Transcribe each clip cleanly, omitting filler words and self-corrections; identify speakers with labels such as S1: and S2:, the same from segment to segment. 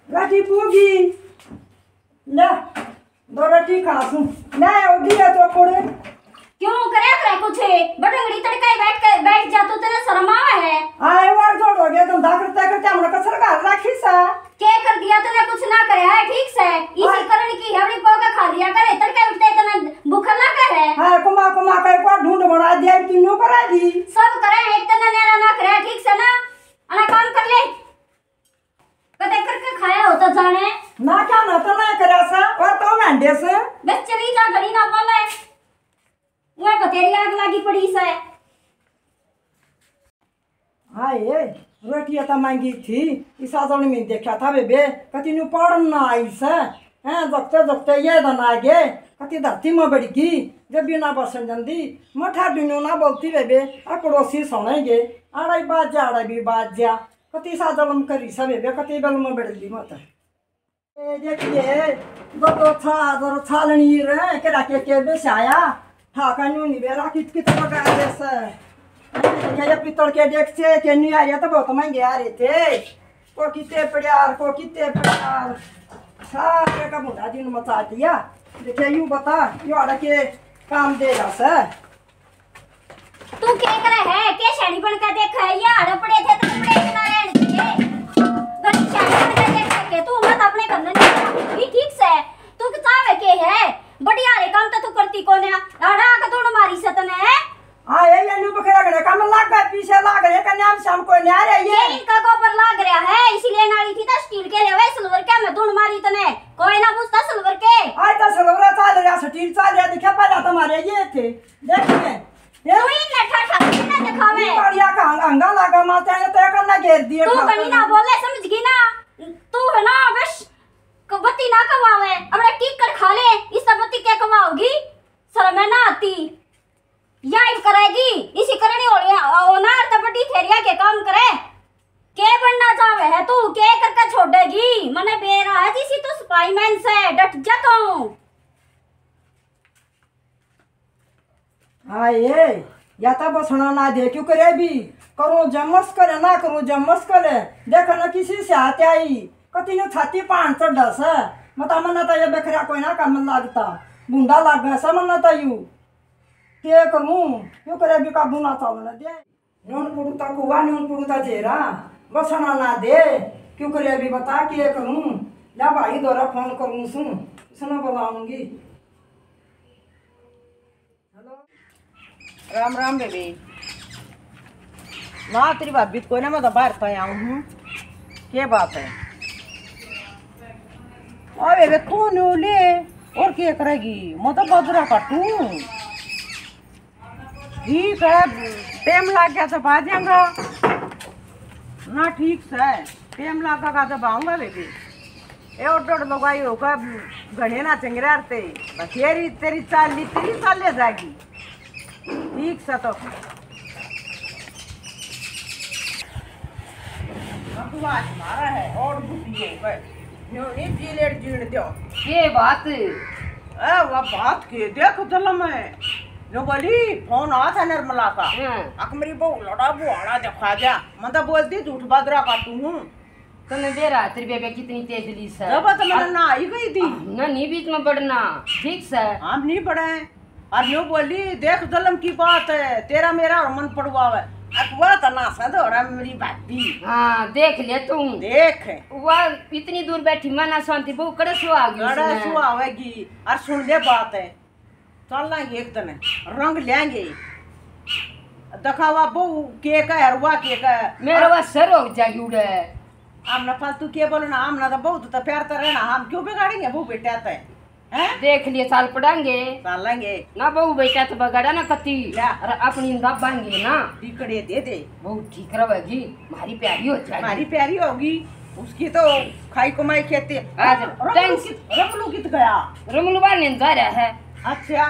S1: रोटी पूगी ले दो रोटी खासू ले ओदी है तो कोड़े
S2: क्यों करे करे कुछ बटंगड़ी तड़का बैठ जा तो तेरे शर्म आवे है।
S1: आए वार जोड़ हो गया तुम करते करते हमरा कसर घर राखी सा
S2: के कर दिया तूने कुछ ना करे है ठीक से इसी करण की हवड़ी पोका खा लिया करे तड़का उठते तना भूख लगा है।
S1: हां कुमा कुमा कर को ढूंढ बना दिया तीनों करा दी
S2: सब करे एक तना नेरा ना करे ठीक से ना अना काम कर ले कदे करके खाया हो तो जाने
S1: ना क्या ना तो ना करे सा और तो मंडे से
S2: बस चली जा घड़ी ना बोले वो बतेरी आग लगी पड़ी से।
S1: आए रोटियां तो मांगी थी इस आदमी में देखा था बेबे कति नु पढ़ना आई से हैं जगते जगते ये दन आगे कति धरती में बढ़ गई जब बिना बसन जंदी मठा बिनु ना बोलती बेबे आ पड़ोसी सुनेंगे आड़ाई भी बाज जा कति सादलम करी सब बेबे कति बेल में बढ़ली मत ए देखिए दो छालनी रे के बेसाया ठाका नु निबेरा कित लगा दे से क्या पितल के देख से के नहीं आ रहा तो बहुत महंगे आ रहे थे को कितने प्यार सारे का मुंडा दिन मचा दिया देखिए यूं बता यो आड़ा के काम दे रहा से
S2: तू क्या करे है के शाड़ी बन के देख है ये आड़े पड़े थे तो कपड़े ना रहने दिए गन शाड़ी बन के देख के तू मत अपने करने नहीं ठीक से तू चाहे के है बढ़िया रे काम तो तू करती कोने आड़ा का तोड़ मारी सतने है
S1: हां ये नु बखरा गने काम लाग गए पीछे लाग गए का नाम शाम को नहीं आ रहा
S2: ये इनका गोबर लाग रहा है इसीलिए नाली थी तो स्टील के लेवे सिल्वर के में धुन मारी तने कोई ना पूछता सिल्वर के
S1: आय तो सिल्वर चल रहा स्टील चल रहा दिखा पहला तुम्हारे ये थे देखिए
S2: ये तू इन नठा ठा ना दिखावे
S1: बढ़िया का अंगा लगा माते हैं तो करना घेर दिए
S2: तू कहीं ना बोले समझ गई ना तू है ना बस बत्ती ना कवावे अपने टीक कर खा ले इस बत्ती क्या कवाओगी शर्म ना आती यही करेगी इसी करनी ओनार तो बड़ी थेरिया के काम करे के बनना चाहे है तू के करके छोड़ेगी मने बेरा है जिसी तू स्पाईमैन से डट जा तू
S1: आए या तो बसना ना दे क्यों करे भी करो जमस करे ना करो जमस करे देखो ना किसी से आते आई कति ने छाती 510 है मता मन तो ये बेखरा कोई ना काम लागता बूंदा लाग गया सब मन तो यू के करूं क्यों करे भी काबू ना चलने दे नून पुड़ता कुआ नून पुड़ता जेरा बसना ना दे क्यों करे अभी बता के करूं या भाई दोरा फोन करूं सुनो बुलाऊंगी हेलो
S3: राम राम बेबी ना तेरी भाभी कोई ना मैं तो बाहर पे आऊँ हूँ क्या बात है अरे बेबी कौन ले और क्या करेगी मैं तो बदरा काटूं ठीक है टाइम लग गया तो आ जाऊंगा ना ठीक से टाइम लगा तो आऊंगा बेबी ए और लोग आई होगा घने ना चंगरे आते तेरी तेरी चाल ले जाएगी ठीक से तो मारा है और बुद्धि है जीण दो
S4: ये बात
S3: वह बात के देख चल मैं नो बोली फोन आ था निर्मला का अक मेरी बहू लड़ा बुआड़ा देखा जा मैं तो बोलती झूठ बादरा काटू हूँ
S4: तने दे रहा तेरी बेबे कितनी तेजली से
S3: जब तो मैंने ना आई गई थी
S4: ना नहीं बीच में पड़ना ठीक से
S3: हम नहीं पढ़े और नो बोली देख जलम की बात है तेरा मेरा और मन पड़वावे अकवा तना सदोरा मेरी भाभी
S4: हाँ देख ले तुम
S3: देख
S4: वह इतनी दूर बैठी मना शांति बहु कड़े
S3: सुहावेगी और सुन ले बात है चल लेंगे एक दिन रंग लेंगे दखावा बहु के का हरवा के का
S4: मेरा वह सर हो जाएगी उड़े
S3: हम ना फालतू के बोलो ना हम ना तो बहुत तो प्यार तो रहना हम क्यों बिगाड़ेंगे बहु बेटा तो है
S4: देख लिए साल पढ़ाएंगे
S3: चल लेंगे
S4: ना बहु बेटा तो बगाड़ा ना कती और अपनी दबाएंगे ना
S3: टिकड़े दे दे
S4: बहुत ठीक रहेगी हमारी प्यारी हो जाएगी
S3: हमारी प्यारी होगी उसकी तो खाई कमाई खेती रमलू कित गया
S4: रमलू वाले जा रहा है
S3: अच्छा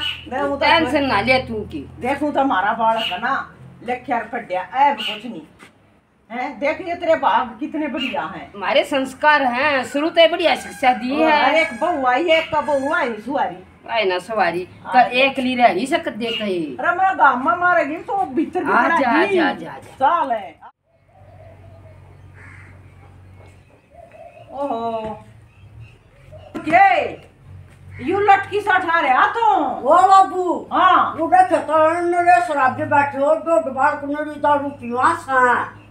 S4: टेंशन ना ले तू की
S3: देखूं तो हमारा बालक है ना लेख्यार पढ़िया ऐब कुछ नहीं है देखिए तेरे भाग कितने बढ़िया हैं
S4: हमारे संस्कार हैं शुरू से बढ़िया शिक्षा दी है
S3: एक बहू आई एक का बहू आई सुवारी
S4: आई ना सवारी कर एक ली रह नहीं सकत देख है
S3: अरे मैं गांव में मारेगी तो भीतर
S4: जा
S3: साल है ओहो के यू लटकी सा ठा रहा तो
S1: ओ बाबू
S3: हाँ
S1: वो देखे तो रे शराबी बैठे हो जो बाल को मेरी दारू पीवा सा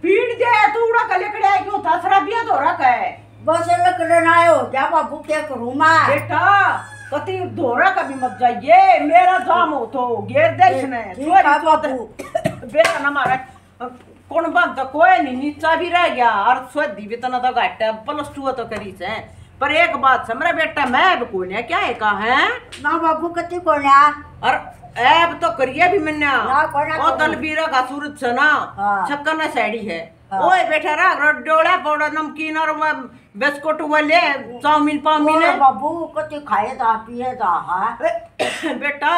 S3: पीट दे तू उड़ा कले कड़े क्यों था शराबिया तो रख है
S1: बस लकड़े ना आयो क्या बाबू क्या करूं मैं
S3: बेटा कति धोरा कभी मत जाइए मेरा जाम हो तो गेर देश ने
S1: ठीक है बाबू
S3: बेटा ना मारा कौन बात तो कोई नहीं नीचा भी रह गया और स्वेदी भी तना तो घट प्लस 2 तो करी से पर एक बात से मेरा बेटा मैं भी कोई क्या है का है
S1: ना बाबू कति कोन्या
S3: और ऐब तो करिए भी मैंने
S1: ना कोना
S3: ओ दलबीरा का सूरत से ना
S1: हाँ।
S3: छक्कर ने साड़ी है
S1: हाँ।
S3: ओए बेटा रा डोला पाउडा नमकीन और वो बिस्कुट वाले चाउमीन पाउमीन
S1: ओ बाबू कति खाए दा पिए दा हां
S3: बेटा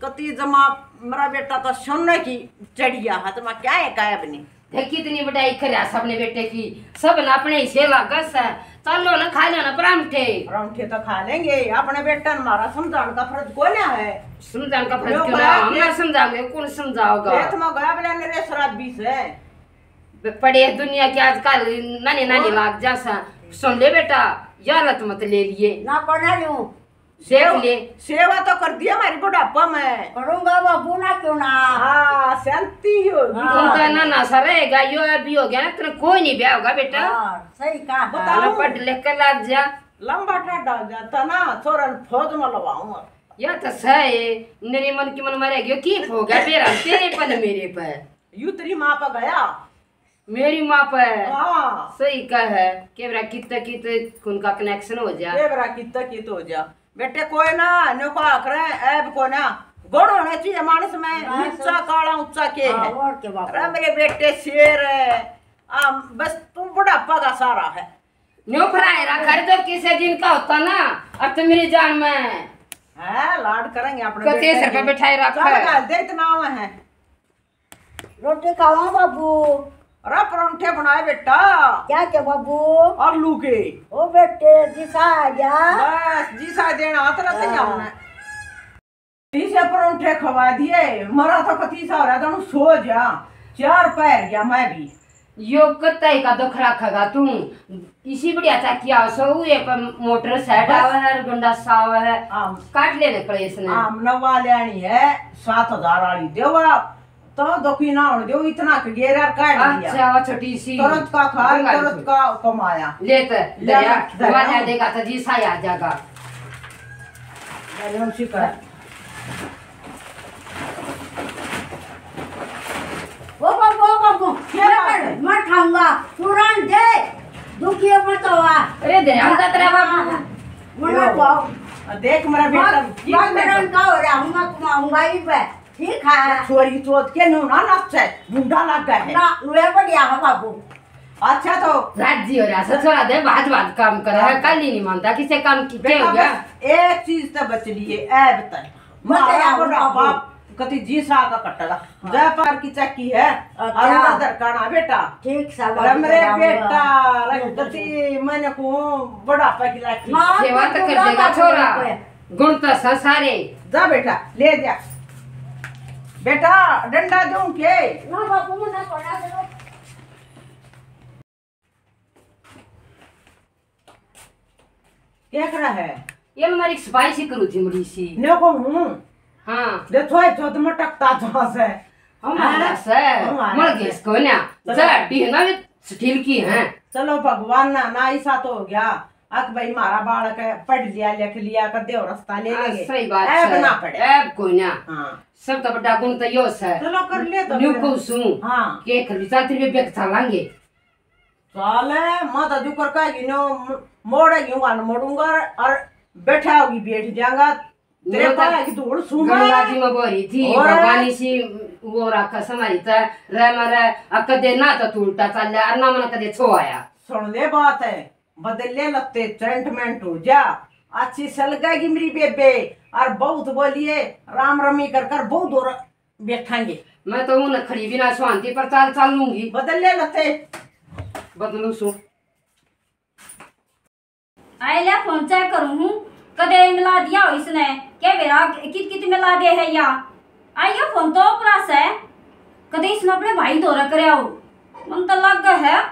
S3: कति जमा मेरा बेटा तो सोने की चढ़िया हाथ में क्या है कायब नहीं
S4: देख कितनी बड़ाई करे सबने बेटे की सब ना अपने हिस्से लागस है चलो ना खा लो ना परांठे
S3: परांठे तो खा लेंगे अपने बेटा ने मारा समझाने का फर्ज कौन है
S4: समझाने का फर्ज क्यों है हम ना समझाओगे कौन समझाओगा
S3: खेत में गया बोले ने रे शराबी से
S4: पड़े दुनिया के आजकल नानी नानी लाग जैसा सुन ले बेटा ये लत मत ले लिए
S1: ना कोना लूं
S4: सेव ले
S3: सेवा तो कर दिया हमारी बुढ़ापा में
S1: करूंगा बाबू ना क्यों ना
S3: हाँ शांति होगी
S4: उनका ना ना रहेगा यो अभी हो गया ना तेरा कोई नहीं ब्याह होगा बेटा
S1: हाँ, सही कहा
S3: बताओ।
S4: पढ़ लिख कर लाग जा
S3: लंबा टाटा जाता ना छोरन फौज में लगाऊंगा
S4: या तो सही मेरे मन की मन मरेगी की हो गया मेरा तेरे पर मेरे पर
S3: यू तेरी माँ पर गया
S4: मेरी माँ पर
S3: हाँ
S4: सही कह है कि मेरा कितने उनका कनेक्शन हो जा
S3: ये बरा कितना कित हो जा बेटे कोई ना नुको आखरे ऐब को ना गोड़ होना चाहिए मानस में नीचा काला ऊंचा के है
S1: और के बाबू
S3: अरे मेरे बेटे शेर है बस तुम बुढ़ापा का सारा है
S4: न्यू फ्राई रखा तो किसी दिन का होता ना अब तो मेरी जान में
S3: है लाड करेंगे अपने
S4: कते सर पे बैठाए रखा है
S3: चल दे इतना है
S1: रोटी खावा बाबू
S3: अरे परांठे बनाए बेटा
S1: क्या के बाबू
S3: आलू के
S1: ओ बेटे दिशा आ जा
S3: बस जी सा देना आता रहते हैं हमने तीसरे परांठे खवा दिए मरा तो कती सा हो रहा था सो जा 4 पैर गया मैं भी
S4: यो कतई का दुख रखेगा तुम इसी बढ़िया किया सो ये पर मोटर सेट आवा है गंडा सावा है
S3: आम
S4: काट लेने पड़े इसने
S3: आम नवा लेनी है 7,000 वाली देवा तो दुखी ना होने दो इतना के गेरा काट दिया
S4: अच्छा वो छोटी सी
S3: तुरंत का खा तुरंत का कमाया
S4: लेते दया दया देगा तो जी सा आ जाएगा
S3: हम शिकायत
S1: ओ बाबू
S3: क्या बात है?
S1: मैं खाऊंगा तुरंत दे दुखी मत हुआ
S4: अरे दे हम तो तेरा बाबू
S1: मना पाओ
S3: देख मेरा बेटा
S1: बात करन का हो रहा हूं मैं कमाऊंगा ही पे ठीक है
S3: छोरी चोट के नु ना नच है मुंडा लग गया है
S1: ना वे बढ़िया है बाबू
S3: अच्छा तो
S4: राज्य हो रहा है थोड़ा दे बात बात काम कर रहा है कल ही नहीं मानता किसे काम की क्या हो गया
S3: एक चीज तो बच ली है ऐब तक मारा बड़ा बाप कति जी सा का कटला जय पार की चक्की है और उधर काना बेटा
S1: ठीक सा
S3: रमरे बेटा रखती मैंने को बड़ा पैकिला की
S4: सेवा तो कर देगा छोरा गुण तो संसारे
S3: जा बेटा ले जा बेटा डंडा दूं के
S1: ना बाबू मना पड़ा दो
S3: क्या करा है
S4: ये हमारी स्पाइसी करू थी मुड़ी सी
S3: ने को हूं
S4: हाँ
S3: देखो चौथ में टकता था से
S4: हमारा से मर गए इसको ना जड़ी ना स्टील की है
S3: चलो भगवान ना ऐसा तो हो गया अक भाई मारा बालक है पढ़ लिया लिख लिया कर दे रास्ता ले लेंगे
S4: सही बात
S3: ऐब
S4: है
S3: ना पड़े
S4: ऐब कोई ना
S3: हाँ
S4: सब तो बड़ा गुण तो यो है
S3: चलो कर ले तो
S4: न्यू
S3: फिर।
S4: को सु
S3: हाँ
S4: के कर चाल तेरे बेग चलांगे
S3: चाले माता जो कर का गिनो मोड़ेगी वान मोड़ूंगा और बैठा होगी बैठ जाएगा तेरे
S4: मैं तो
S3: पास की धूल सूंगा
S4: गंगा जी में बोरी थी
S3: और-
S4: भगवानी सी वो रखा समारी था रे मरे अकदे ना तो उल्टा चल जा अन्ना मन कदे छो आया
S3: सुन ले बात है बदले लगते सेंटमेंट हो जा अच्छी सलगाएगी मेरी बेबे और बहुत बोलिए राम रमी कर कर बहुत और बैठाएंगे
S4: मैं तो उन खड़ी बिना शांति पर चाल चाल लूंगी
S3: बदले लगते
S4: बदलू सु
S2: आइले फोन चेक करूँ हूँ कदे मिला दिया हो इसने क्या मेरा कित कित मिला दे है या आइए फोन तो प्लस है कदे इसने अपने भाई दौरा करे हो मन तो लग है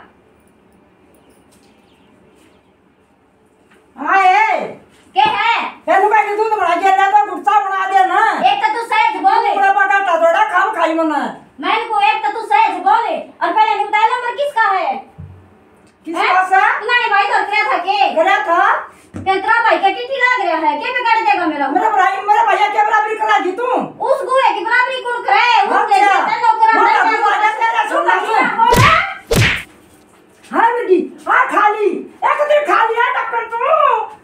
S2: है, क्या बिगाड़ देगा मेरा?
S1: मेरा भैया क्या बराबरी करागी तू?
S2: उस गुए की बराबरी कौन करे? उस ले
S1: अच्छा।
S2: के नौकरान
S1: मोटा
S2: है,
S1: बुआ जैसे तेरा सुन सुन। हाँ मिर्गी, हाँ खाली, एक दिन खाली है टक्कर तू।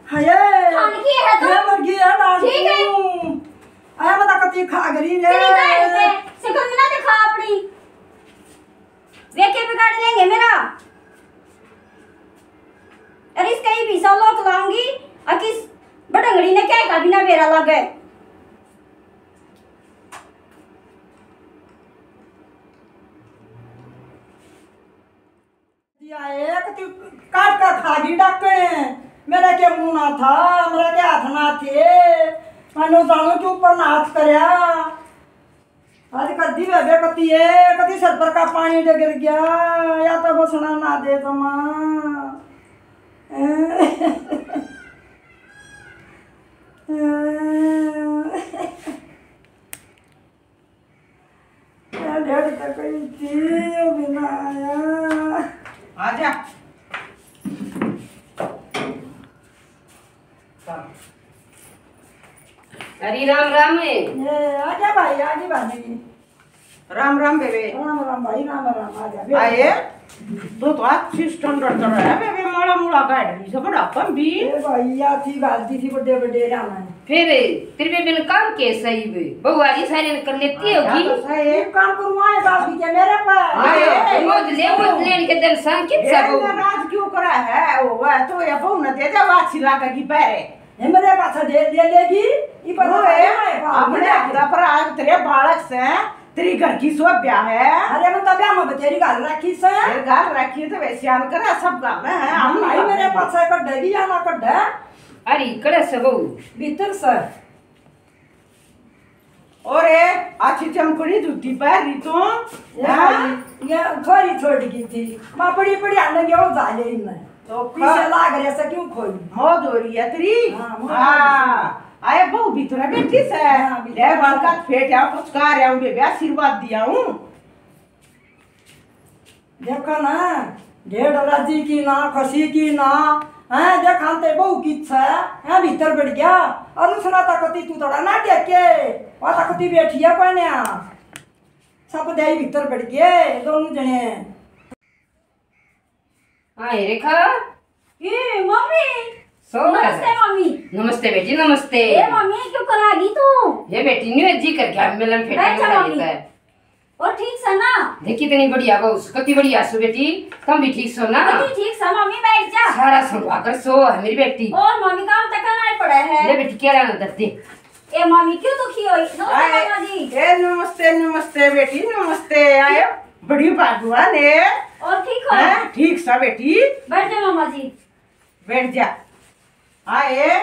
S1: हाँ ये
S2: खाली की है तू?
S1: ये मुर्गी है डाल
S2: ठीक है।
S1: आया बता कती खा गरी रे।
S2: तेरी गाड़ी पे सिकंद ना दिखा अपनी, वे के बिगाड़ लेंगे मेरा। अरे इसका ही भी लोक लाऊंगी, और किस बटंगड़ी ने क्या का बिना बेरा लगे।
S1: एक तू काट कर खागी डकने, मेरा क्या मुंह ना था, मेरा क्या हाथ ना थे, मैंने जानो के ऊपर नाच करया। आज कदी वे कती है, कदी सर पर का पानी गिर गया, या तो बसना ना दे तो मां। डेढ़ तक ही थी, वो बिना आया।
S3: आजा
S4: अरे राम राम है।
S1: ये आजा भाई, आजी भाई।
S3: राम राम बेबे।
S1: राम राम भाई, राम राम। आजा
S3: आए तो अच्छी स्टैंडर्ड कर रहा है बेबे, मोड़ा मोड़ा गाड़ी सब बड़ा कम भी।
S1: ये भैया थी गालती थी बड़े बड़े राम।
S4: फिर तेरे में बिन काम के सही वे बहुआरी सारे कर लेती होगी।
S3: तो सही
S1: एक काम करवाए बाप के मेरे पास।
S3: आए
S4: मोज ले के दर संकित सब
S3: ये नाराज क्यों करा है? ओ वह तो ये बहु न दे दे वाची लागा की पैरे।
S1: ये मेरे पास दे लेगी, ये
S3: वो
S1: पता
S3: है
S1: है
S3: अपने अपना पर आज तेरे बालक से तेरी घर की सो ब्याह है।
S1: अरे मैं तब हम तेरी गाल रखी से
S3: तेरे घर रखी तो वैसे आन करे सब गाल है
S1: हम भाई मेरे पास कर देगी या ना कर दे
S4: अरे कड़े सब
S1: भीतर से।
S3: और अच्छी चमकड़ी जूती पहन रही तो
S1: ये थोड़ी छोड़ की थी, मां बड़ी बड़ी आने के वो जाले इनमें
S3: तो
S1: पीछे लाग रहे से क्यों खोई।
S3: मौज हो रही है तेरी।
S1: हाँ, मौज हो रही है।
S3: हाँ आए बहु भीतर बैठी से
S1: हाँ, भीतर
S3: ले बालका फेट या कुछ कर आऊं बेबे आशीर्वाद दिया हूं।
S1: देखो ना ढेर राजी की ना खसी की ना है, देखा ते बहु की है भीतर बैठ गया और सुना तकती तू थोड़ा ना टेके और तकती बैठी है पहने सब दे भीतर बैठ गए दोनों जने।
S4: हाँ रेखा
S2: ये मम्मी,
S4: सो
S2: नमस्ते मम्मी।
S4: नमस्ते बेटी नमस्ते।
S2: ए मम्मी क्यों करागी तू?
S4: ये बेटी ने जी करके मिलन फेटा
S2: बैठ जा
S4: में
S2: मम्मी।
S4: लेता है।
S2: और ठीक से ना?
S4: देखी इतनी बढ़िया बहु कति बढ़िया सो बेटी, तुम भी ठीक सो ना?
S2: अभी ठीक से मम्मी बैठ जा।
S4: सारा संगवा कर सो है मेरी बेटी।
S2: और मम्मी काम तक करना ही पड़ा है।
S4: ले बेटी क्या रहना दर्दी।
S2: ए मम्मी क्यों दुखी हुई? नमस्ते मामा जी।
S3: ए नमस्ते नमस्ते बेटी नमस्ते। आए बड़ी भगवान है।
S2: और ठीक हो?
S3: हैं ठीक सा बेटी
S2: बैठ जा मामा जी।
S3: बैठ जा। आए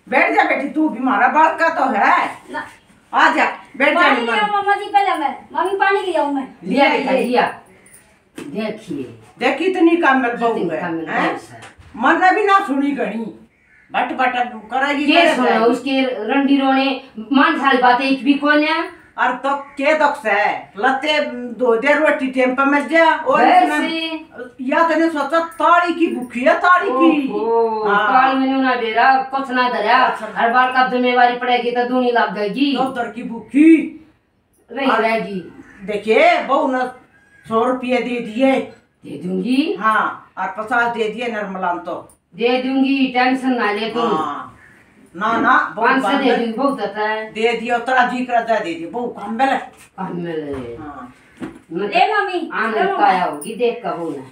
S3: बैठ जा बेटी, तू भी हमारा बात का तो है।
S2: ना
S3: आ जा बैठ जा।
S2: पानी लिया मामा जी पहले मैं। मम्मी पानी लिया हूं मैं।
S4: लिया बेटा लिया। देखिए
S3: देखी इतनी कामल बहू
S4: कितनी
S3: है
S4: कामल
S3: हैं?
S4: बहू है।
S3: मन भी ना सुनी गणी बट बट करेगी
S4: के सुना उसके रंडी रोने मान साल बातें एक भी कौन है?
S3: और तो के दुख से लते दो देर रोटी टेम पे मर जा। और
S4: वैसे
S3: या तने सोचा ताड़ी की भूखी है ताड़ी की।
S4: काल मेनू ना दे रहा कुछ ना दे रहा, हर बार का जिम्मेवारी पड़ेगी तो दूनी लग जाएगी
S3: दो दर की भूखी
S4: रही रहेगी।
S3: देखिए बहू ने 100 रुपये दे दिए।
S4: दे दूंगी।
S3: हाँ और 50 दे दिए नर्मलान तो
S4: दे दूंगी टेंशन ना ले तुम।
S3: हाँ ना ना
S4: 500 दे दूंगी बहुत आता है।
S3: दे दियो तोरा जी कर दे दियो बहु काम बेले।
S4: काम मिले
S3: हाँ
S2: ए मम्मी।
S4: आनंद पाया होगी देख कर होना।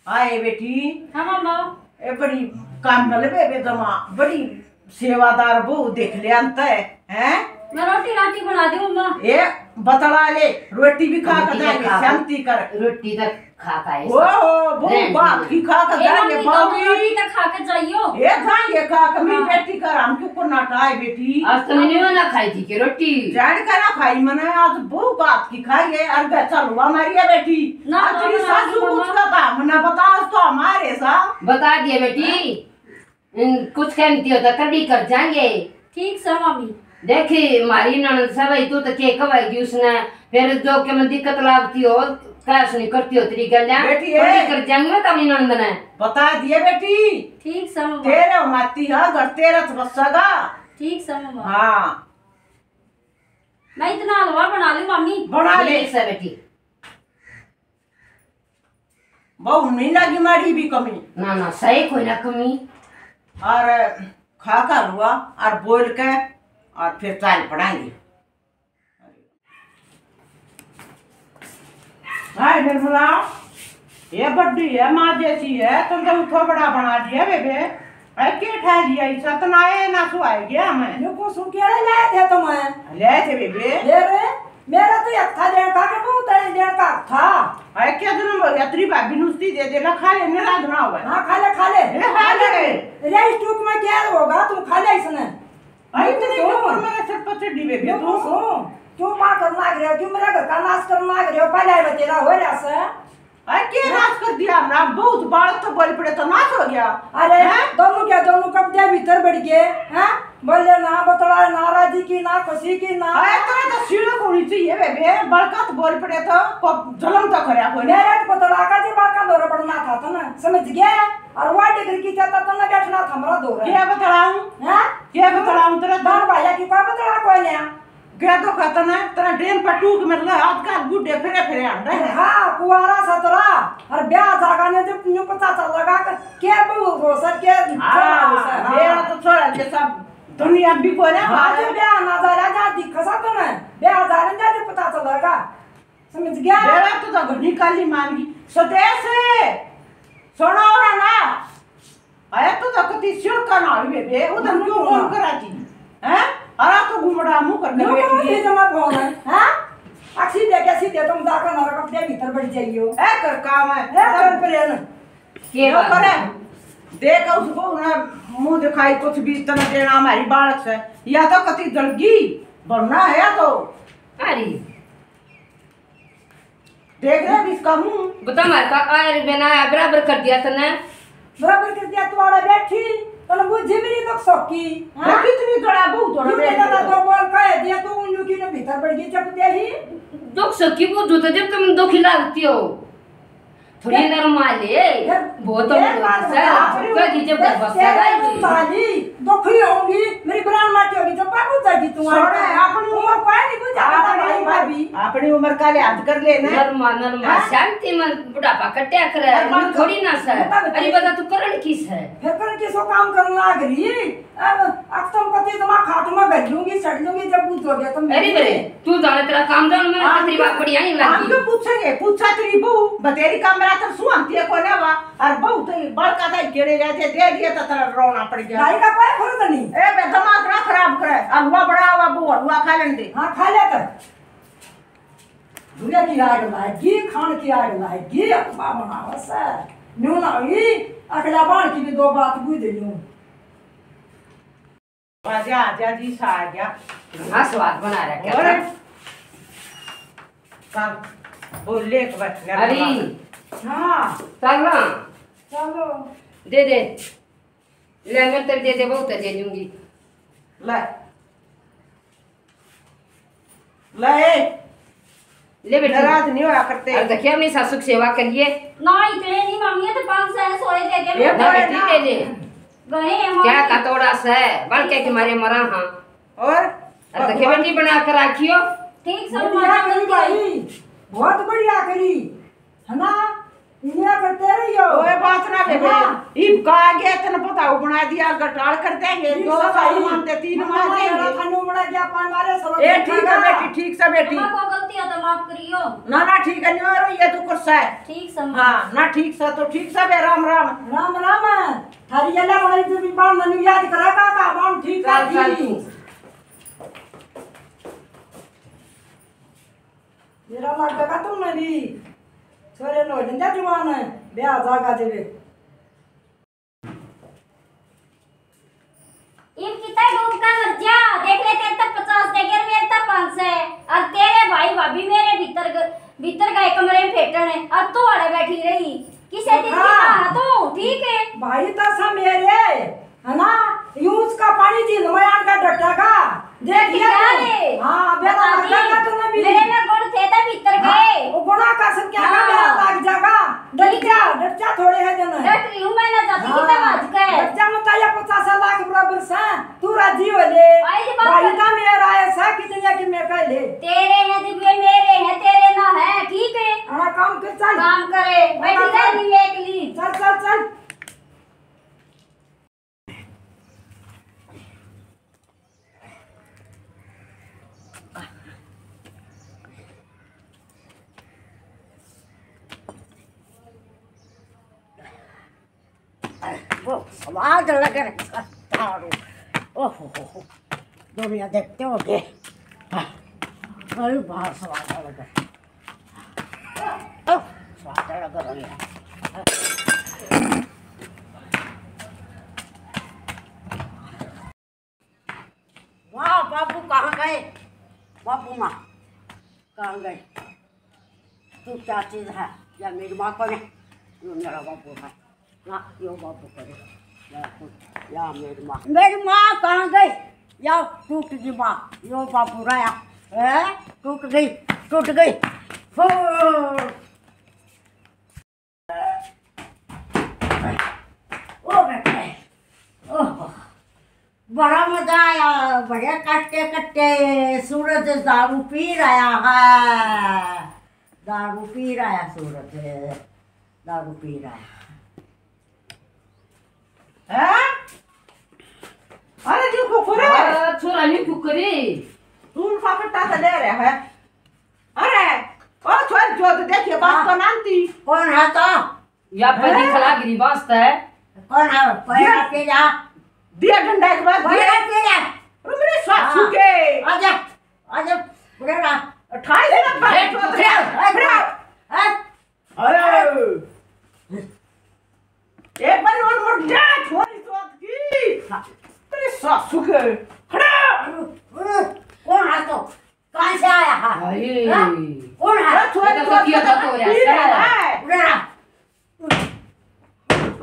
S3: आए बेटी
S2: हां मामा।
S3: ए बड़ी काम बेले बेबे दमा बड़ी सेवादार बहु देख ले अंत है।
S2: मैं रोटी राटी बना दूं मां।
S3: ए बतला ले रोटी भी खा कर
S4: रोटी
S3: जाएंगे
S4: खा कर।
S3: शांति कर।
S4: रोटी तक खाता है
S3: ओ बहु बात की खा कर
S2: ए
S3: जाएंगे
S2: मम्मी
S3: भाभी।
S2: तो रोटी तक खा के जाइयो।
S3: ए खाएंगे खा कर मेरी
S2: हाँ।
S3: बेटी कर हम क्यों को नाटाए बेटी।
S4: आज तो मैंने ना खाई थी कि रोटी
S3: जान कर ना खाई मैंने आज बहु बात की खाई है। अरे चलो हमारी है बेटी
S2: ना,
S3: आज तेरी
S2: ना,
S3: सासू
S2: ना,
S3: कुछ
S2: ना।
S3: का था मना बताओ तो हमारे साथ
S4: बता दिया बेटी। कुछ कहती हो तो कभी कर जाएंगे।
S2: ठीक से मम्मी।
S4: देखी हमारी ननद सब तो के कवाएगी उसने फिर जो के मन दिक्कत लागती हो क्या सुनी करती हो तेरी गल
S3: बेटी है।
S4: कर जाऊंगा तब नंदन है
S3: बता दिए बेटी,
S2: ठीक समझ
S3: तेरे माती है घर तेरा तो बसगा।
S2: ठीक समझ
S3: हाँ
S2: मैं इतना हलवा बना ली मम्मी।
S3: बना ले।
S4: ठीक से बेटी।
S3: बहु नहीं लगी मारी भी कमी।
S4: ना ना सही कोई ना कमी।
S3: और खा कर हुआ और बोल के और फिर चाल पढ़ाएंगे। हाय निर्मला, ये बड्डी है माँ जैसी है, तुम तो उठो बड़ा बना दिया बेबे। अरे क्या ठा दिया ऐसा तो ना है ना सुआई गया हमें।
S1: यो को सुकेड़े लाए थे तुम्हें?
S3: ले थे बेबे।
S1: ये रे मेरा तो एक था डेढ़ का के बहुत है डेढ़ का था।
S3: अरे क्या दिन हो गया तेरी भाभी नुस्ती दे दे ना, खा लेने रात ना हुआ।
S1: हाँ खा ले खा ले।
S3: खा ले।
S1: रे स्टूक में क्या होगा, तुम खा ले इसने।
S3: अरे तेरे ऊपर मेरे सर पर चढ़ी बेबे
S1: यो
S3: तू।
S1: सुन, क्यों बात करना आ रहे हो, क्यों मेरा घर का नाश करना आ रहे हो? पहले आए तेरा हो रहा से।
S3: अरे क्या नाश कर दिया हमने, बहुत बाल तो बोल पड़े तो नाश हो गया।
S1: अरे दोनों क्या दोनों कपड़े भीतर बढ़ गए हैं, बोले ना बतला नाराजी की ना खुशी की ना।
S3: अरे तेरा तो सीढ़ी होनी चाहिए बेबे, बड़का तो बोल पड़े तो जलम तो करे कोई।
S1: मेरा बतला का जी बाका दौरा पड़ना था ना, समझ गया? और वो डिग्री की चाहता तो ना बैठना था हमारा दौरा।
S3: क्या बतलाऊं?
S1: हैं?
S3: क्या बतलाऊं तेरा
S1: दान भाइया की कोई बतला कोई नहीं।
S3: क्या तो कहता ना तेरा डेन पर टूक मतलब हाथ का गुड्डे फिरे फिरे आन रहे।
S1: हाँ कुआरा सतरा और ब्याह जागा ने जब न्यू पता चल लगा कर क्या बहु हो सर क्या
S3: हाँ मेरा तो छोड़ा ये सब दुनिया भी कोई ना।
S1: हाँ जो ब्याह ना जा रहा जा दिखा सा तो ना ब्याह जा रहा जा पता चल लगा, समझ गया?
S3: मेरा तो घनी काली मांगी स्वदेश सुनो ना। आया तो कति सिर का ना बेबे उधर क्यों फोन कराती हैं? अरे तो घुमड़ा मुंह कर के बैठी
S1: ये जमा फोन है हां अक्सी देखे सीधे तुम जाकर नरक अपने भीतर बढ़ जाइयो।
S3: ए कर काम है
S1: ए कर प्रेम
S3: के करे देख उसको ना मुंह दिखाई कुछ भी तना देना हमारी बालक से, या तो कति दलगी बनना है या तो।
S4: अरे
S3: देख रहे इसका मुंह
S4: बता मार का आयर बनाया बराबर कर दिया तने।
S1: बराबर कर दिया तुम्हारा बैठी तने वो जिमरी तक सकी
S3: हां कितनी गड़ा बहुत थोड़ा
S1: बैठी ना तो बोल कह दिया तो उन की ने भीतर बढ़ गई जब दे ही
S4: दुख सकी वो जो जब तुम दुखी लगती हो थोड़ी नॉर्मल है बहुत क्या की जब बसगा
S1: ताली दुखी होगी मेरी ब्रांड माटी होगी जब बाबू जागी तुम्हारा अपनी उम्र कोई नहीं बुझा भाई भाभी
S3: अपनी उम्र का याद कर लेना।
S4: नॉर्मल शांति में बुढ़ापा कट्या करे थोड़ी ना सर। अरे बता तू करण किस है
S1: फिर कर किसो काम करना गरी अब तुम पति तुम खाट में गल लूंगी सड़ लूंगी जब पूछ हो गया तुम।
S4: अरे बरे तू जाने तेरा काम जान मैंने तेरी बात बढ़िया नहीं
S3: हम
S4: लगी।
S3: तो पूछेंगे पूछा तेरी बहू बतेरी काम मेरा तो सुनती है कोने वा और बहू तो बड़का दाई केड़े रहते दे दिया तो तेरा रोना पड़ गया।
S1: भाई का कोई फर्क नहीं
S3: ए बे दिमाग ना खराब करे हलवा बड़ा हुआ बहू हलवा खा लेने दे।
S1: हाँ खा ले कर दूल्हे की आग लाएगी खान की आग लाएगी अखबा बनावा से न्यू ना हुई अगला बाण की भी दो बात बुझ लूं।
S3: आजा आजा जी सा आ गया
S4: हाँ स्वाद बना रखा
S3: और
S4: है।
S3: चल बोल ले एक बात
S4: अरे
S1: हाँ
S4: चल ना
S1: चलो
S4: दे दे ले मैं तेरे दे दे बहुत दे दूंगी।
S3: ले ले
S4: ले बेटा
S3: नाराज नहीं होया करते।
S4: और देखिए अपनी सासू की सेवा करिए
S2: ना इतने नहीं मम्मी तो 5 से सोए दे दे
S3: ये
S4: ना बेटी ले ले
S2: गए हैं
S4: क्या
S2: मम्मी।
S4: कतोड़ा से बन के मारे मरा हाँ
S3: और
S4: देखिए बेटी बना कर रखियो।
S2: ठीक सब
S1: बढ़िया
S2: मजा
S1: करी
S2: करती
S1: भाई बहुत बढ़िया करी है ना इन्हें करते रहियो।
S3: ओए बात ना के
S1: हाँ।
S3: इब का गया तने पता हो बना दिया गटाल कर देंगे
S1: ठीक
S3: 2
S1: से
S3: साल
S1: भाई।
S3: मानते 3
S1: मम्मा
S3: मार
S1: मेरा
S3: देंगे।
S1: खन्नू बड़ा क्या पान मारे सरो
S3: ए ठीक है बेटी ठीक से बेटी
S2: मां को गलती है तो माफ करियो।
S3: ना ना ठीक है नहीं हो रही है तू कुर्सा है।
S2: ठीक सब
S3: हाँ ना ठीक से तो ठीक से बे राम राम।
S1: राम राम थारी अल्लाह बड़ी जो भी बाण मनु याद करा का बाण ठीक
S4: चल चल
S1: थी।
S4: तू
S1: मेरा लाग का तुम ने भी छोरे नो जंजा जवान है ब्याह जागा देवे
S2: इन कितना डूब का मर जा देख ले तेरे तक 50 देगे मेरे तक 5 है और तेरे भाई भाभी मेरे भीतर गए कमरे में फेटन है और तू अड़े बैठी रही किसे दिन की
S1: हाँ।
S2: तो ठीक है
S1: भाई तो सा मेरे है ना यूं उसका पानी थी नमयान का डट्टा का देख लिया
S2: रे।
S1: हां बेटा लगा तो ना भी
S2: मेरे में गुण थे तो भीतर गए
S1: वो गुना का सब क्या का मेरा लाग जागा डट जा थोड़े है जन
S2: डट रही हूं मैं ना जाती कि मैं आज के
S1: डट जा मत या 50 लाख बराबर सा तू राजी हो ले
S2: आई जी बात
S1: भाई का मेरा है सा कितने की मैं कह ले
S2: तेरे हैं दिव्य मेरे हैं तेरे ना है ठीक है
S1: हमारा काम कर चल
S2: काम करे बैठी रहनी है अकेली
S1: चल चल चल
S5: वो स्वाद लग रहा तारू। ओहो दुनिया देखते हो के बड़ी बात स्वाद लग रहा स्वाद लग रहा वाह बाबू कहाँ गए बाबू माँ कहाँ गए तू क्या चीज़ है या मेरी माँ को ये मेरा बाबू है ना यो बाबू करे या मेरी माँ कहाँ गई या टूट गई माँ यो बाबू रहा है टूट गई ओ बेटे ओह बड़ा मजा आया बढ़िया कट्टे कट्टे सूरज दारू पी रहा है सूरज दारू पी रहा है
S3: अरे जो फुकरे
S4: छोरा नहीं फुकरे
S3: तू फाकटा से ले रहे है अरे ओ छोर जो तो देखिए बात तो नानती
S5: कौन है तो
S4: या पर दिखला गिरी वास्ता है
S5: कौन है पैरा पे जा
S3: दिया डंडा के बाद
S5: पैरा पे जा
S3: मेरे सासू के
S5: आजा बुढ़ा ना
S3: उठाई लेना
S4: खड़े
S3: अरे एक बार और मर जा छोरी सोत की तेरे सासू के खड़ा
S5: कौन है तो कहाँ से आया है
S4: अरे
S5: कौन है
S3: छोरी
S4: तो किया था तो
S3: है
S5: बुढ़ा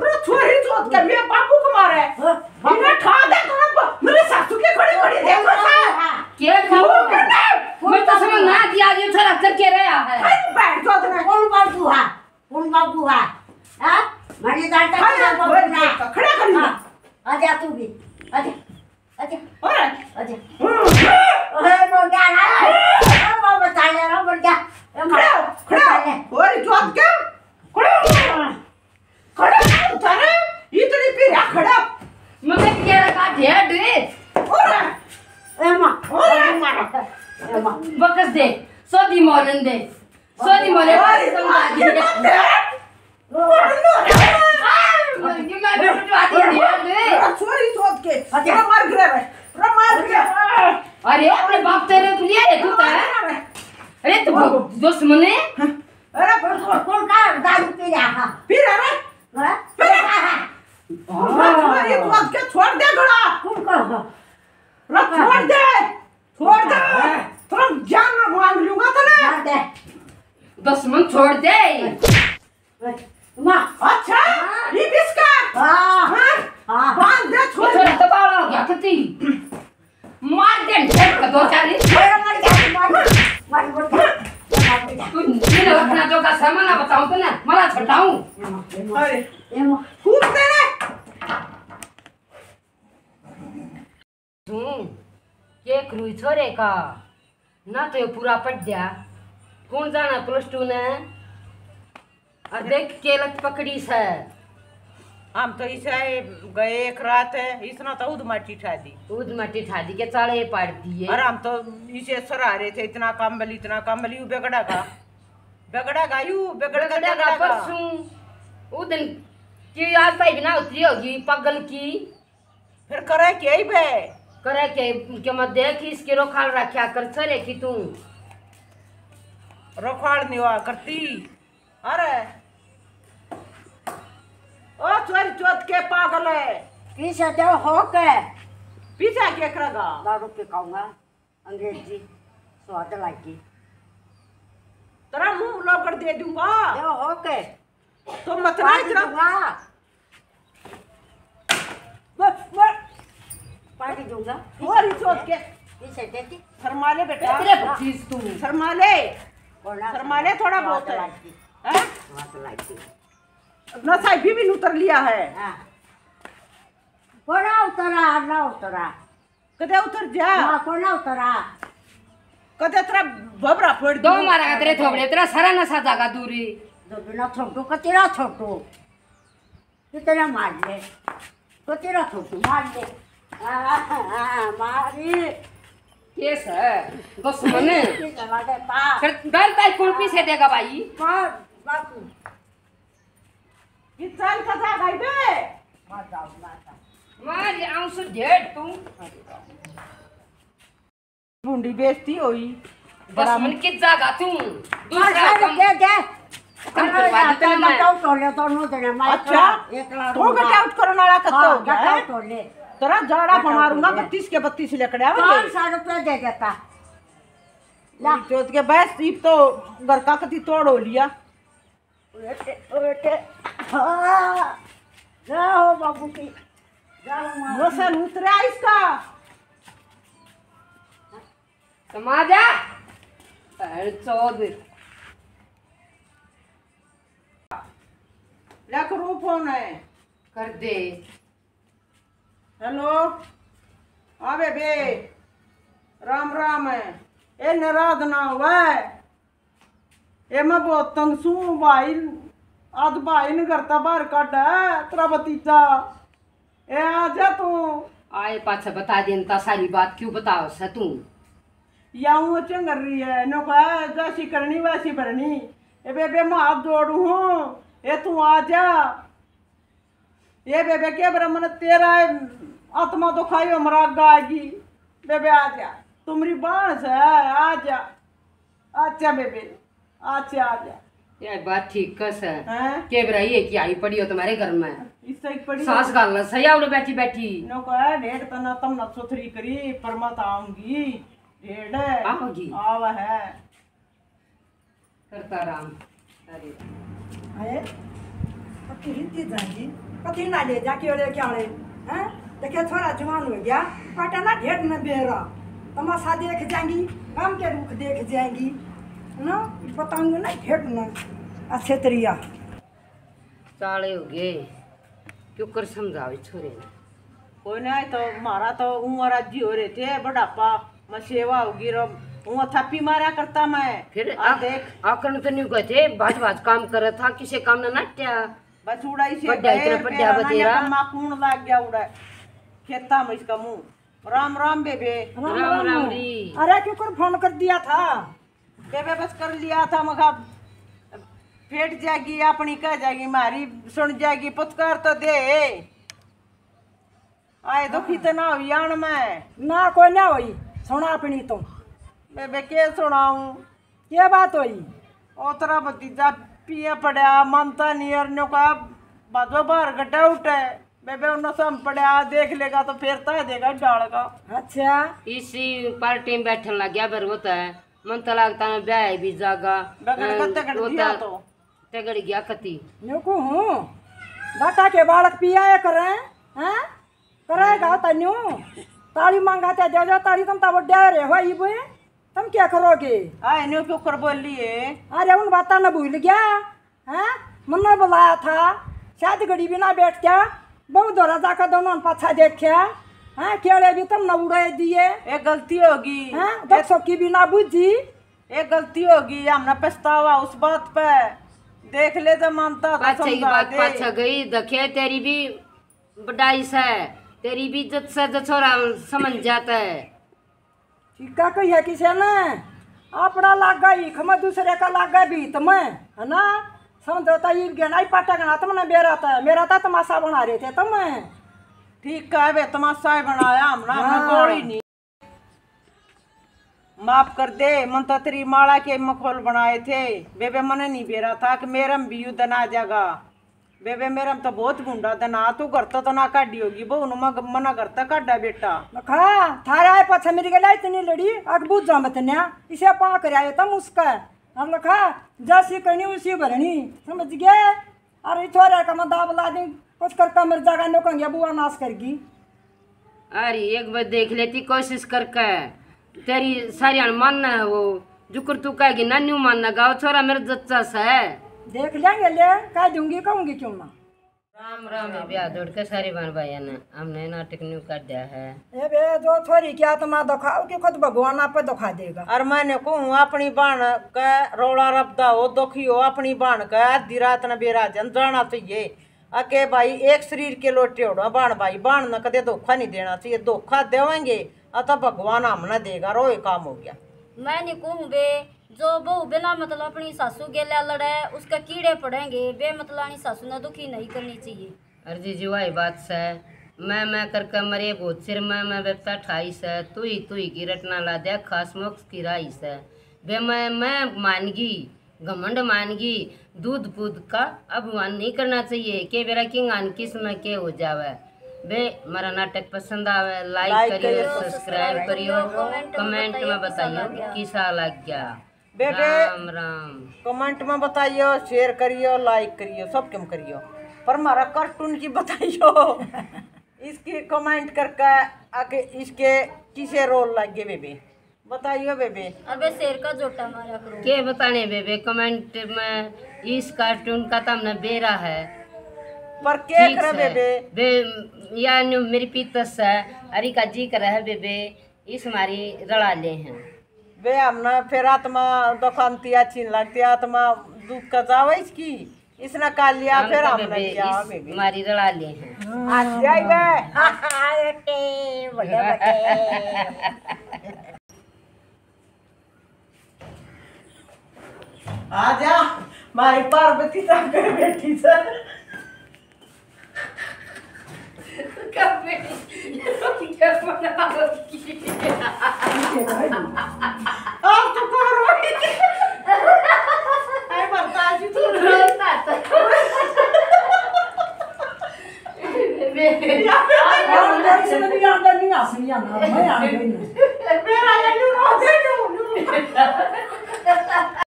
S3: अरे छोरी सोत के मेरे बापू को मारे इन्हें ठा दे तो मेरे सासू के खड़ी देखो सा
S4: क्या खाओ मैं तो समझ ना दिया ये छोरा करके रहा है
S3: बैठ जाओ ना
S5: कौन बाबू है हाँ मैंने जानता है बाबू ना
S3: खड़ा कर लिया
S5: आजा तू भी आजा
S3: अरे
S5: आजा ओए बोल क्या ना वो बता ले रहा बोल क्या
S3: खड़ा और जोत क्या खड़ा उतारे इतनी पीरा खड़ा
S4: मगर क्या का ढेर
S3: अरे
S5: एमा
S3: अरे
S4: बकस दे सोदी मोलन दे सोदी मोले समझा दे
S3: छोरी सोच के मार गिरा
S4: अरे अपने बाप तेरे को लिया है तू अरे तू दुश्मने
S3: अरे
S5: कौन का दारू पी रहा
S3: फिर अरे छोरी सोच के छोड़ दे घोड़ा
S5: कौन का
S3: छोड़ दे तुम जान मांग लूंगा तो ना
S5: मार दे
S4: दुश्मन छोड़ दे
S5: माँ
S3: अच्छा ये किसका
S5: हाँ
S3: बांध दे छोड़
S4: छोरा दबाड़ा क्या करती मार दे ढेर का दो चार तू ये अपना जो का सामान बताऊं तो ना मला छटाऊं
S3: अरे कूद दे
S4: ये क्रूई छोरे का ना तो ये पूरा पट गया कौन जाना +2 ने और देख के लत पकड़ी से
S3: हम तो इसे गए एक रात है इसना तो उद माटी ठा दी
S4: दूध मट्टी ठादी के चाले पाड़ दिए
S3: और हम तो इसे सरा रहे थे इतना कम्बल यू बेगड़ा का यू बेगड़ा का
S4: परसों वो दिन की आज भाई बिना उतरी होगी पगल की
S3: फिर करे के ही बे
S4: करे के मत देख इसके रोखाल रखा कर सरे की तू
S3: रखवाड़ निवा करती अरे ओ चोरी चोत के पागल है
S5: किस जो हो के
S3: पीछा के करेगा
S5: दारू पे खाऊंगा अंग्रेजी स्वाद लागी
S3: तेरा मुंह लोकर दे दूंगा
S5: जो हो के
S3: तो मत ना इतना
S5: दूंगा
S3: थोड़ी सोच के
S5: इसे देती
S3: शर्माले बेटा,
S4: तेरे बच्चीस तू
S3: शर्माले
S5: बोला
S3: शर्माले थोड़ा बहुत है हैं?
S5: बात लगती
S3: नशा भी उतर लिया है।
S5: हाँ कोना उतरा ना उतरा
S3: कदे उतर जा,
S5: ना कोना उतरा
S3: कदे तेरा भबरा फोड़
S4: दो मारा तेरे थोबड़े तेरा सारा नशा जागा दूरी
S5: दो बिना छोटू कतेरा छोटू कितना मार ले कतेरा छोटू मार ले मारी
S4: केस है दुश्मन
S5: चला दे पा
S4: फिर डर का कौन पीछे देगा भाई
S5: पर बापू
S3: किसान का जा गई बे
S5: मत जाओ
S4: मार आंसू ढेड़ तू
S3: बूंदी बेइज्जती हुई।
S4: दुश्मन की जागा तू दूसरा
S5: मार
S4: कम
S5: दे दे
S4: कम करवा देते ना मैं
S5: टोले तो नो देने मैं
S3: अच्छा
S5: एक लाख
S3: तो गट आउट करने वाला कत्तो हो गया है?
S5: टोले
S3: तेरा जाड़ा
S5: गट
S3: मारूंगा
S5: आउट हो
S3: 32 के 32 लेकर आवे
S5: 500 रुपया दे देता ला
S3: चोट के बस इब तो घर का कति तोड़ हो लिया।
S5: बेटे हाँ जाओ बाबू की जाओ माँ
S3: रोशन उतरा इसका
S4: समाजा पैर चौद
S3: लाख रू फोन है।
S4: कर दे
S3: हेलो आवे बे राम राम है ए नाराज ना हुआ ए मैं बहुत तंग सू भाई आज भाई ने करता बाहर काट है तेरा भतीजा ए आ जा तू
S4: आए पाछा बता देता सारी बात क्यों बताओ सा तू
S3: याऊ चंगर रही है नो कहा जैसी करनी वैसी भरनी ए बेबे मैं हाथ जोड़ू हूँ ए तू आ जा ये बेबे के ब्रह्मन तेरा आत्मा तो खाई मराग आएगी बेबे आ जा तुम्हारी बांस है आ जा अच्छा बेबे अच्छा आ जा
S4: यार बात ठीक कस है
S3: हैं
S4: के बराई है कि आई पड़ी हो तुम्हारे घर में
S3: इससे एक पड़ी
S4: सास गाल सही आवड़े बैठी बैठी
S3: नो कहा ढेर तना तम न सुथरी करी पर मत आऊंगी ढेर
S4: आओगी?
S3: आव है
S4: करता राम अरे
S1: है कति हिंदी जाएगी कति ना ले जा के क्या ले हैं देखिए थोड़ा जवान हो गया काटा ना ढेर न बेरा तमाशा देख जाएंगी काम के रुख देख जाएंगी ना बताऊंगी ना ढेर न अच्छे तरिया
S4: साले हो गए क्यों कर समझावे छोरे
S3: कोई नहीं तो मारा तो उमर जी हो रहे थे बुढ़ापा मैं सेवा होगी रो वो थप्पी मारा करता मैं
S4: फिर
S3: आ देख
S4: आकन तो नहीं गए थे भाज भाज काम कर रहा था किसे काम ना नट्या
S3: बस उड़ाई से
S4: पड्डा इतना
S3: गए,
S4: पड्डा
S3: पैर
S4: बतेरा।
S3: ना माकून लग गया उड़ा खेता में इसका मुंह राम राम बेबे
S4: राम राम री
S1: अरे क्यों कर फोन कर दिया था
S3: बेबे बस कर लिया था मगा फेट जाएगी अपनी कह जाएगी मारी सुन जाएगी पुत्कार तो दे आए दुखी तो ना हुई आन में
S1: ना कोई ना हुई सुना अपनी तो
S3: बेबे के सुनाऊं
S1: ये बात हुई
S3: ओतरा भतीजा पिए पड़ा मनता नियर नो का बाजो बाहर गड्ढा उठे बेबे उन्हें सम पड़ा देख लेगा तो फिर तय देगा डाल का
S1: अच्छा
S4: इसी पार्टी में बैठने लग गया फिर होता है मन तो लगता है ब्याह भी जागा
S3: बगड़ का तगड़ दिया तो
S4: तगड़ गया कति
S1: न्यूकू हूँ बेटा के बालक पिया करें हैं करेगा तन्यू ताली मांगाते दे जाओ ताली तुम तब डरे हो ये तुम क्या करोगे
S3: आए न्यू क्यों कर बोल लिए
S1: अरे उन बात न भूल गया हैं मन्ना बुलाया था शायद गड़ी भी ना बैठ गया बहुत दोरा जाकर दोनों ने पाछा देखा हैं केड़े भी तुम न उड़ा दिए
S3: एक गलती होगी
S1: हैं दक्षों की भी ना बुझी
S3: एक गलती होगी हमने पछतावा उस बात पे देख ले तो मानता तो
S4: पाछा की
S3: समझा
S4: बात
S3: दे
S4: पाछा गई देखे तेरी भी बड़ाई से तेरी भी इज्जत से जो छोरा समझ जाता है
S1: ठीका कही है किसे ने अपना लाग गई खम दूसरे का लाग गई भी तुम्हें है ना समझौता ये गहना पाटा गना तुमने मेरा था तमाशा बना रहे थे तुम
S3: ठीक है बे तमाशा ही बनाया हमने हमने
S1: हाँ।
S3: गोली नहीं माफ कर दे मन तो तेरी माला के मखौल बनाए थे बेबे मने नहीं बेरा था कि मेरम भी यू दना जागा बेबे मेरम तो बहुत गुंडा दना तू करता तो ना काटी होगी बहु मना करता काटा बेटा
S1: खा थारा आए पाछा मेरी गला इतनी लड़ी अग बुझ जा मतन्या इसे पा कर आए तुम उसका हम लखा जैसी करनी उसी भरनी समझ गए अरे छोरे का मैं दाब ला दी कुछ कर कमर जागा नो कंगे बुआ नाश करगी
S4: अरे एक बार देख लेती कोशिश करके, तेरी सारी मानना है वो जुकर तू कहेगी नान्यू मानना गाँव छोरा मेरा जच्चा सा है।
S1: देख लेंगे ले कह दूंगी कहूंगी क्यों ना।
S4: राम राम ब्याह दौड़ के सारी बहन भाई ने हमने नाटक न्यू कर दिया है।
S1: ए बे जो छोरी की आत्मा दुखाओ कि खुद भगवान आप पे दुखा देगा।
S3: और मैंने कहूँ अपनी बहन का रोला रबदा हो दुखी हो अपनी बहन का आधी रात न बेराजन जाना चाहिए। अके भाई एक शरीर के लोटे उड़ो बहन भाई बहन न कदे धोखा नहीं देना चाहिए। धोखा देवेंगे अतः भगवान हमने देगा रो काम हो गया।
S2: मैं नहीं कहूँ बे जो बहू बिना मतलब अपनी सासू गेला लड़े उसका कीड़े पड़ेंगे। बे मतलब सासू ने दुखी नहीं करनी चाहिए।
S4: अर्जी जी वही बात से मैं करके मरे बहुत सिर मैं बेपता ठाई से तू ही की रटना ला दे खास मोक्ष की राई से। बे मैं मानगी घमंड मानगी दूध पूध का अभिमान नहीं करना चाहिए के बेरा किंग किस में के हो जावे। बे हमारा नाटक पसंद आवे लाइक करियो सब्सक्राइब करियो कमेंट में बताइयो किसा लग गया।
S3: बेटे
S4: राम राम
S3: कमेंट में बताइयो शेयर करियो लाइक करियो सब क्यों करियो पर हमारा कार्टून की बताइयो इसकी कमेंट करके आके इसके किसे रोल लगे बेबे बताइयो बेबे।
S2: अबे शेर का जोटा मारा करो
S4: के बताने बेबे कमेंट में इस कार्टून का तो हमने बेरा है
S3: पर के
S4: ठीक
S3: करे
S4: है।
S3: बेबे
S4: बे या मेरी पीतस है अरे का जी कर है बेबे इस हमारी रड़ा ले हैं।
S3: वे हमने फिर आत्मा दुखानती अच्छी नहीं लगती आत्मा दुख का जावे इसकी इसने का लिया फिर हमने क्या बेबी
S4: हमारी रड़ा ले हैं।
S3: आज जाई बे आजा मारी पार्वती तक बैठी सर आप तो करो आई मरता जी तू
S1: इसमें भी आंदा नहीं आसनी आना मैं आ गई ना।
S3: मेरा ये नो दे नो